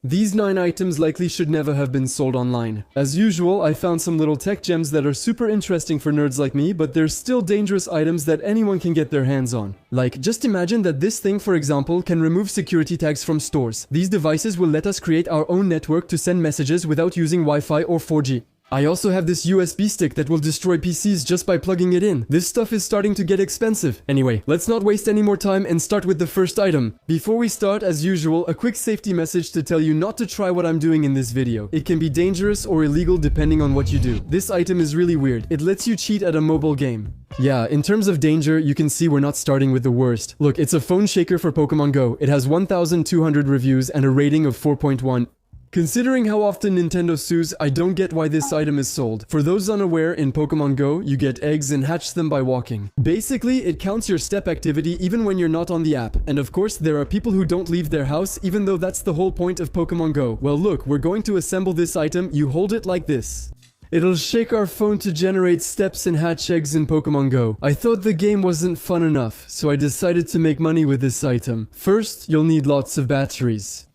These 9 items likely should never have been sold online. As usual, I found some little tech gems that are super interesting for nerds like me, but they're still dangerous items that anyone can get their hands on. Like, just imagine that this thing, for example, can remove security tags from stores. These devices will let us create our own network to send messages without using Wi-Fi or 4G. I also have this USB stick that will destroy PCs just by plugging it in. This stuff is starting to get expensive. Anyway, let's not waste any more time and start with the first item. Before we start, as usual, a quick safety message to tell you not to try what I'm doing in this video. It can be dangerous or illegal depending on what you do. This item is really weird. It lets you cheat at a mobile game. Yeah, in terms of danger, you can see we're not starting with the worst. Look, it's a phone shaker for Pokémon Go. It has 1,200 reviews and a rating of 4.1. Considering how often Nintendo sues, I don't get why this item is sold. For those unaware, in Pokémon Go, you get eggs and hatch them by walking. Basically, it counts your step activity even when you're not on the app. And of course, there are people who don't leave their house, even though that's the whole point of Pokémon Go. Well look, we're going to assemble this item. You hold it like this. It'll shake our phone to generate steps and hatch eggs in Pokémon Go. I thought the game wasn't fun enough, so I decided to make money with this item. First, you'll need lots of batteries.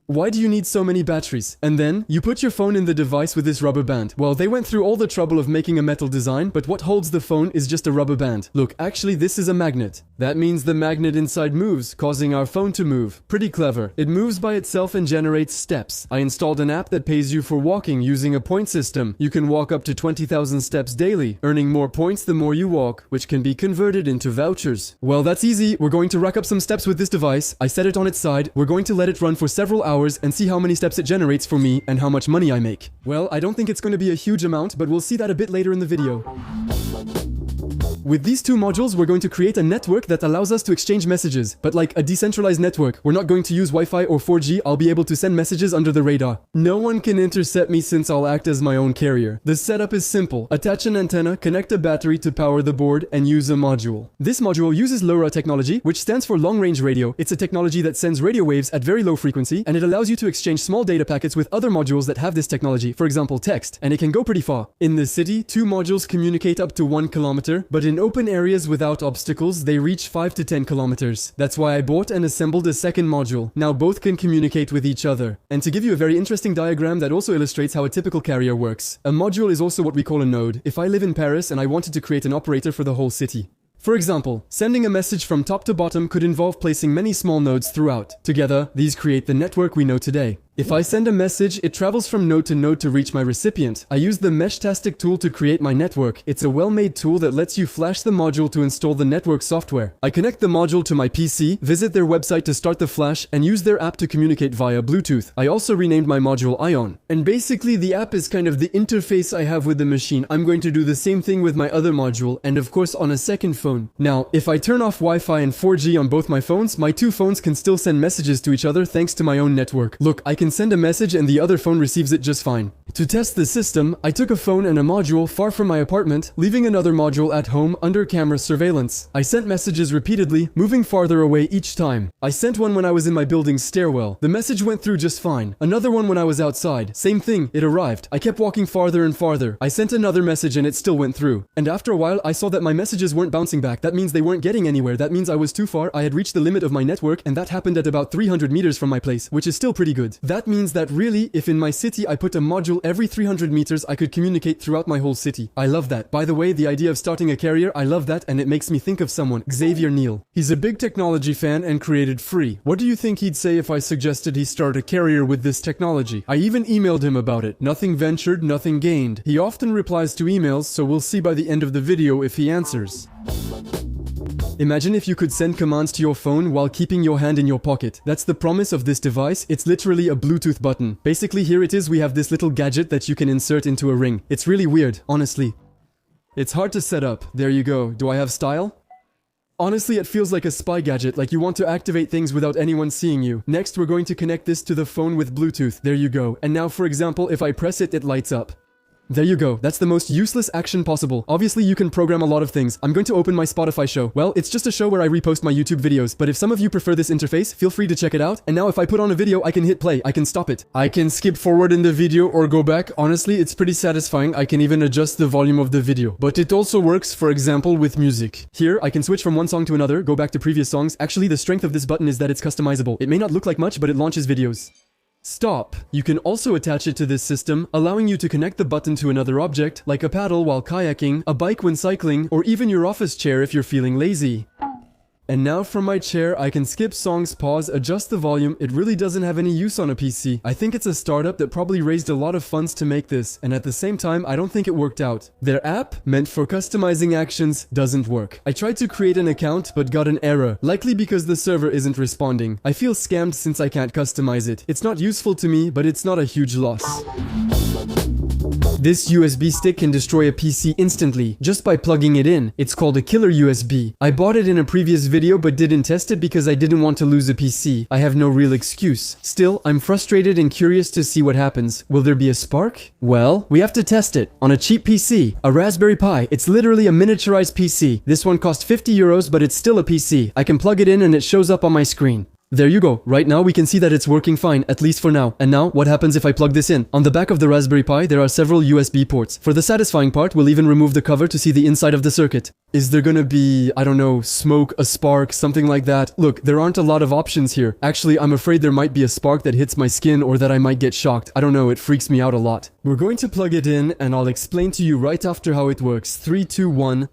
Why do you need so many batteries? And then, you put your phone in the device with this rubber band. Well, they went through all the trouble of making a metal design, but what holds the phone is just a rubber band. Look, actually this is a magnet. That means the magnet inside moves, causing our phone to move. Pretty clever. It moves by itself and generates steps. I installed an app that pays you for walking using a point system. You can walk up to 20,000 steps daily, earning more points the more you walk, which can be converted into vouchers. Well, that's easy. We're going to rack up some steps with this device. I set it on its side. We're going to let it run for several hours and see how many steps it generates for me and how much money I make. Well, I don't think it's going to be a huge amount, but we'll see that a bit later in the video. With these two modules, we're going to create a network that allows us to exchange messages, but like a decentralized network. We're not going to use Wi-Fi or 4G. I'll be able to send messages under the radar. No one can intercept me since I'll act as my own carrier. The setup is simple. Attach an antenna, connect a battery to power the board, and use a module. This module uses LoRa technology, which stands for long-range radio. It's a technology that sends radio waves at very low frequency, and it allows you to exchange small data packets with other modules that have this technology, for example text, and it can go pretty far. In the city, two modules communicate up to 1 kilometer, but in open areas without obstacles, they reach 5 to 10 kilometers. That's why I bought and assembled a second module. Now both can communicate with each other. And to give you a very interesting diagram that also illustrates how a typical carrier works, a module is also what we call a node. If I live in Paris and I wanted to create an operator for the whole city, for example, sending a message from top to bottom could involve placing many small nodes throughout. Together, these create the network we know today. If I send a message, it travels from node to reach my recipient. I use the Meshtastic tool to create my network. It's a well-made tool that lets you flash the module to install the network software. I connect the module to my PC, visit their website to start the flash, and use their app to communicate via Bluetooth. I also renamed my module Ion. And basically, the app is kind of the interface I have with the machine. I'm going to do the same thing with my other module, and of course on a second phone. Now, if I turn off Wi-Fi and 4G on both my phones, my two phones can still send messages to each other thanks to my own network. Look, I can send a message and the other phone receives it just fine. To test the system, I took a phone and a module far from my apartment, leaving another module at home under camera surveillance. I sent messages repeatedly, moving farther away each time. I sent one when I was in my building's stairwell. The message went through just fine. Another one when I was outside. Same thing, it arrived. I kept walking farther and farther. I sent another message and it still went through. And after a while, I saw that my messages weren't bouncing back. That means they weren't getting anywhere. That means I was too far. I had reached the limit of my network, and that happened at about 300 meters from my place, which is still pretty good. That means that really, if in my city I put a module every 300 meters, I could communicate throughout my whole city. I love that. By the way, the idea of starting a carrier, I love that, and it makes me think of someone, Xavier Neal. He's a big technology fan and created Free. What do you think he'd say if I suggested he start a carrier with this technology? I even emailed him about it. Nothing ventured, nothing gained. He often replies to emails, so we'll see by the end of the video if he answers. Imagine if you could send commands to your phone while keeping your hand in your pocket. That's the promise of this device. It's literally a Bluetooth button. Basically, here it is. We have this little gadget that you can insert into a ring. It's really weird, honestly. It's hard to set up. There you go. Do I have style? Honestly, it feels like a spy gadget, like you want to activate things without anyone seeing you. Next, we're going to connect this to the phone with Bluetooth. There you go. And now, for example, if I press it, it lights up. There you go. That's the most useless action possible. Obviously, you can program a lot of things. I'm going to open my Spotify show. Well, it's just a show where I repost my YouTube videos, but if some of you prefer this interface, feel free to check it out. And now if I put on a video, I can hit play. I can stop it. I can skip forward in the video or go back. Honestly, it's pretty satisfying. I can even adjust the volume of the video. But it also works, for example, with music. Here, I can switch from one song to another, go back to previous songs. Actually, the strength of this button is that it's customizable. It may not look like much, but it launches videos. Stop. You can also attach it to this system, allowing you to connect the button to another object, like a paddle while kayaking, a bike when cycling, or even your office chair if you're feeling lazy. And now from my chair, I can skip songs, pause, adjust the volume. It really doesn't have any use on a PC. I think it's a startup that probably raised a lot of funds to make this, and at the same time, I don't think it worked out. Their app, meant for customizing actions, doesn't work. I tried to create an account, but got an error, likely because the server isn't responding. I feel scammed since I can't customize it. It's not useful to me, but it's not a huge loss. This USB stick can destroy a PC instantly, just by plugging it in. It's called a killer USB. I bought it in a previous video but didn't test it because I didn't want to lose a PC. I have no real excuse. Still, I'm frustrated and curious to see what happens. Will there be a spark? Well, we have to test it. On a cheap PC, a Raspberry Pi. It's literally a miniaturized PC. This one cost 50 euros, but it's still a PC. I can plug it in and it shows up on my screen. There you go. Right now we can see that it's working fine, at least for now. And now, what happens if I plug this in? On the back of the Raspberry Pi, there are several USB ports. For the satisfying part, we'll even remove the cover to see the inside of the circuit. Is there gonna be, I don't know, smoke, a spark, something like that? Look, there aren't a lot of options here. Actually, I'm afraid there might be a spark that hits my skin or that I might get shocked. I don't know, it freaks me out a lot. We're going to plug it in and I'll explain to you right after how it works. 3, 2, 1...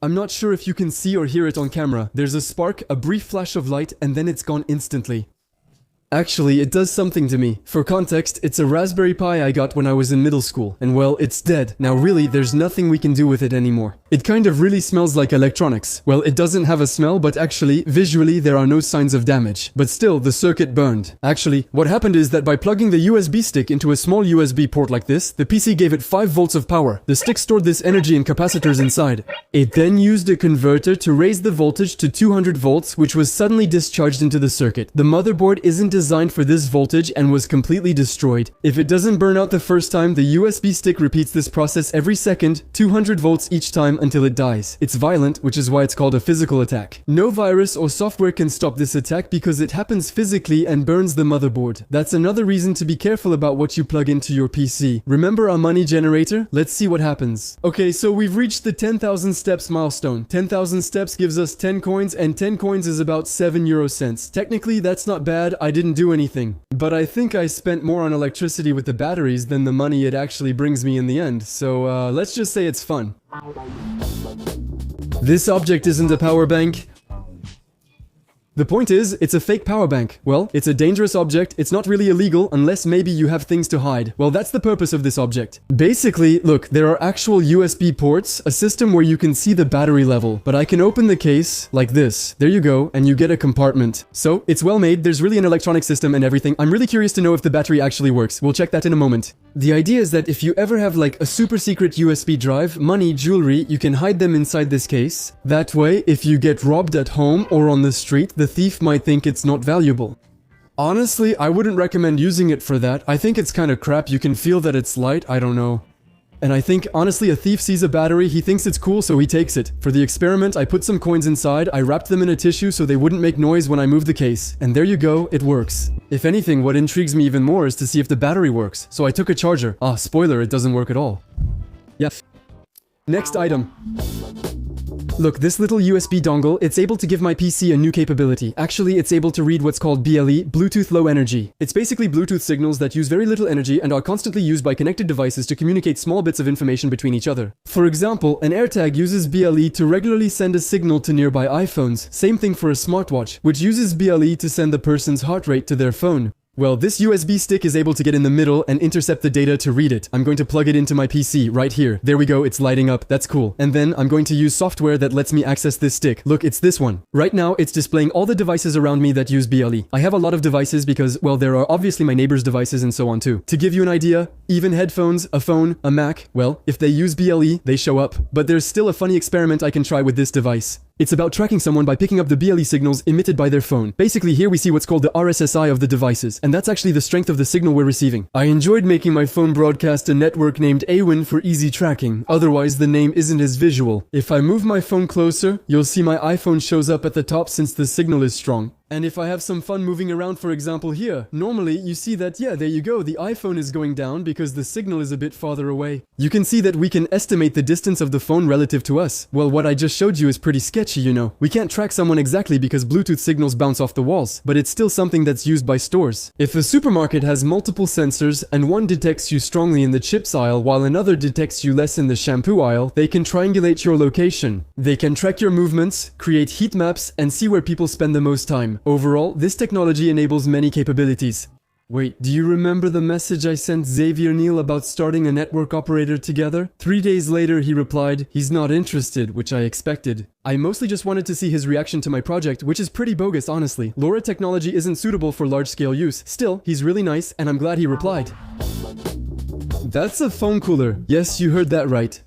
I'm not sure if you can see or hear it on camera. There's a spark, a brief flash of light, and then it's gone instantly. Actually, it does something to me. For context, it's a Raspberry Pi I got when I was in middle school. And well, it's dead. Now really, there's nothing we can do with it anymore. It kind of really smells like electronics. Well, it doesn't have a smell, but actually, visually, there are no signs of damage. But still, the circuit burned. Actually, what happened is that by plugging the USB stick into a small USB port like this, the PC gave it 5 volts of power. The stick stored this energy in capacitors inside. It then used a converter to raise the voltage to 200 volts, which was suddenly discharged into the circuit. The motherboard isn't designed for this voltage and was completely destroyed. If it doesn't burn out the first time, the USB stick repeats this process every second, 200 volts each time until it dies. It's violent, which is why it's called a physical attack. No virus or software can stop this attack because it happens physically and burns the motherboard. That's another reason to be careful about what you plug into your PC. Remember our money generator? Let's see what happens. Okay, so we've reached the 10,000 steps milestone. 10,000 steps gives us 10 coins, and 10 coins is about 7 euro cents. Technically, that's not bad. I didn't do anything. But I think I spent more on electricity with the batteries than the money it actually brings me in the end. So let's just say it's fun. This object isn't a power bank. The point is, it's a fake power bank. Well, it's a dangerous object, it's not really illegal unless maybe you have things to hide. Well, that's the purpose of this object. Basically, look, there are actual USB ports, a system where you can see the battery level. But I can open the case, like this. There you go, and you get a compartment. So, it's well made, there's really an electronic system and everything. I'm really curious to know if the battery actually works. We'll check that in a moment. The idea is that if you ever have like a super secret USB drive, money, jewelry, you can hide them inside this case. That way, if you get robbed at home or on the street, the thief might think it's not valuable. Honestly, I wouldn't recommend using it for that. I think it's kind of crap. You can feel that it's light. I don't know. And I think, honestly, a thief sees a battery, he thinks it's cool, so he takes it. For the experiment, I put some coins inside, I wrapped them in a tissue so they wouldn't make noise when I moved the case. And there you go, it works. If anything, what intrigues me even more is to see if the battery works. So I took a charger. Ah, spoiler, it doesn't work at all. Yep. Next item. Look, this little USB dongle, it's able to give my PC a new capability. Actually, it's able to read what's called BLE, Bluetooth Low Energy. It's basically Bluetooth signals that use very little energy and are constantly used by connected devices to communicate small bits of information between each other. For example, an AirTag uses BLE to regularly send a signal to nearby iPhones. Same thing for a smartwatch, which uses BLE to send the person's heart rate to their phone. Well, this USB stick is able to get in the middle and intercept the data to read it. I'm going to plug it into my PC right here. There we go, it's lighting up. That's cool. And then I'm going to use software that lets me access this stick. Look, it's this one. Right now, it's displaying all the devices around me that use BLE. I have a lot of devices because, well, there are obviously my neighbor's devices and so on too. To give you an idea, even headphones, a phone, a Mac, well, if they use BLE, they show up. But there's still a funny experiment I can try with this device. It's about tracking someone by picking up the BLE signals emitted by their phone. Basically, here we see what's called the RSSI of the devices, and that's actually the strength of the signal we're receiving. I enjoyed making my phone broadcast a network named AWIN for easy tracking, otherwise the name isn't as visual. If I move my phone closer, you'll see my iPhone shows up at the top since the signal is strong. And if I have some fun moving around, for example here, normally you see that, yeah, there you go, the iPhone is going down because the signal is a bit farther away. You can see that we can estimate the distance of the phone relative to us. Well, what I just showed you is pretty sketchy, you know. We can't track someone exactly because Bluetooth signals bounce off the walls, but it's still something that's used by stores. If a supermarket has multiple sensors and one detects you strongly in the chips aisle while another detects you less in the shampoo aisle, they can triangulate your location. They can track your movements, create heat maps, and see where people spend the most time. Overall, this technology enables many capabilities. Wait, do you remember the message I sent Xavier Neal about starting a network operator together? 3 days later he replied, he's not interested, which I expected. I mostly just wanted to see his reaction to my project, which is pretty bogus honestly. LoRa technology isn't suitable for large-scale use. Still, he's really nice and I'm glad he replied. That's a phone cooler. Yes, you heard that right.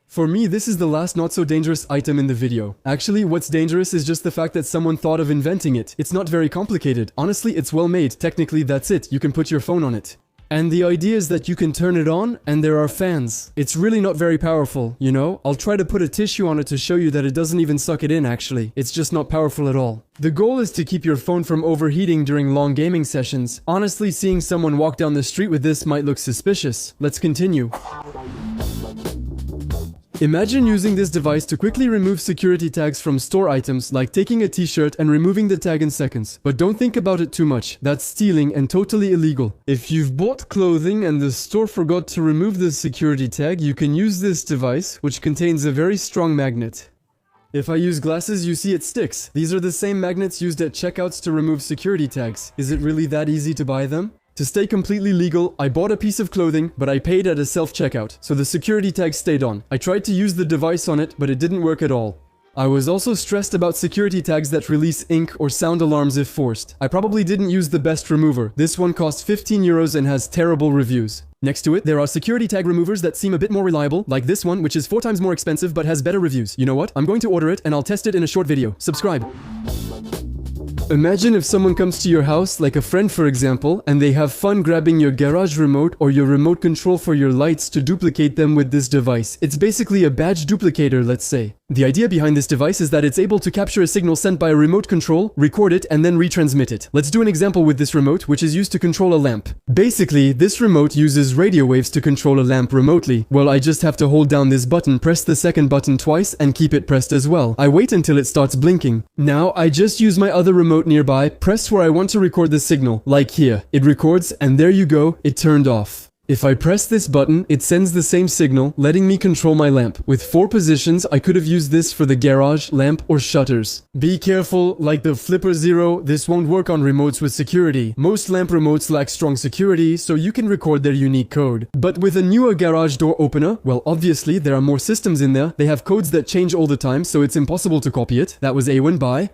For me, this is the last not-so-dangerous item in the video. Actually, what's dangerous is just the fact that someone thought of inventing it. It's not very complicated. Honestly, it's well made. Technically, that's it. You can put your phone on it. And the idea is that you can turn it on, and there are fans. It's really not very powerful, you know? I'll try to put a tissue on it to show you that it doesn't even suck it in, actually. It's just not powerful at all. The goal is to keep your phone from overheating during long gaming sessions. Honestly, seeing someone walk down the street with this might look suspicious. Let's continue. Imagine using this device to quickly remove security tags from store items, like taking a t-shirt and removing the tag in seconds. But don't think about it too much. That's stealing and totally illegal. If you've bought clothing and the store forgot to remove the security tag, you can use this device, which contains a very strong magnet. If I use glasses, you see it sticks. These are the same magnets used at checkouts to remove security tags. Is it really that easy to buy them? To stay completely legal, I bought a piece of clothing, but I paid at a self-checkout, so the security tag stayed on. I tried to use the device on it, but it didn't work at all. I was also stressed about security tags that release ink or sound alarms if forced. I probably didn't use the best remover. This one costs 15 euros and has terrible reviews. Next to it, there are security tag removers that seem a bit more reliable, like this one, which is 4 times more expensive but has better reviews. You know what? I'm going to order it and I'll test it in a short video. Subscribe. Imagine if someone comes to your house, like a friend for example, and they have fun grabbing your garage remote or your remote control for your lights to duplicate them with this device. It's basically a badge duplicator, let's say. The idea behind this device is that it's able to capture a signal sent by a remote control, record it, and then retransmit it. Let's do an example with this remote, which is used to control a lamp. Basically, this remote uses radio waves to control a lamp remotely. Well, I just have to hold down this button, press the second button twice, and keep it pressed as well. I wait until it starts blinking. Now, I just use my other remote nearby, press where I want to record the signal, like here. It records, and there you go, it turned off. If I press this button, it sends the same signal, letting me control my lamp. With 4 positions, I could have used this for the garage, lamp, or shutters. Be careful, like the Flipper Zero, this won't work on remotes with security. Most lamp remotes lack strong security, so you can record their unique code. But with a newer garage door opener, well obviously there are more systems in there, they have codes that change all the time, so it's impossible to copy it. That was A1 bye.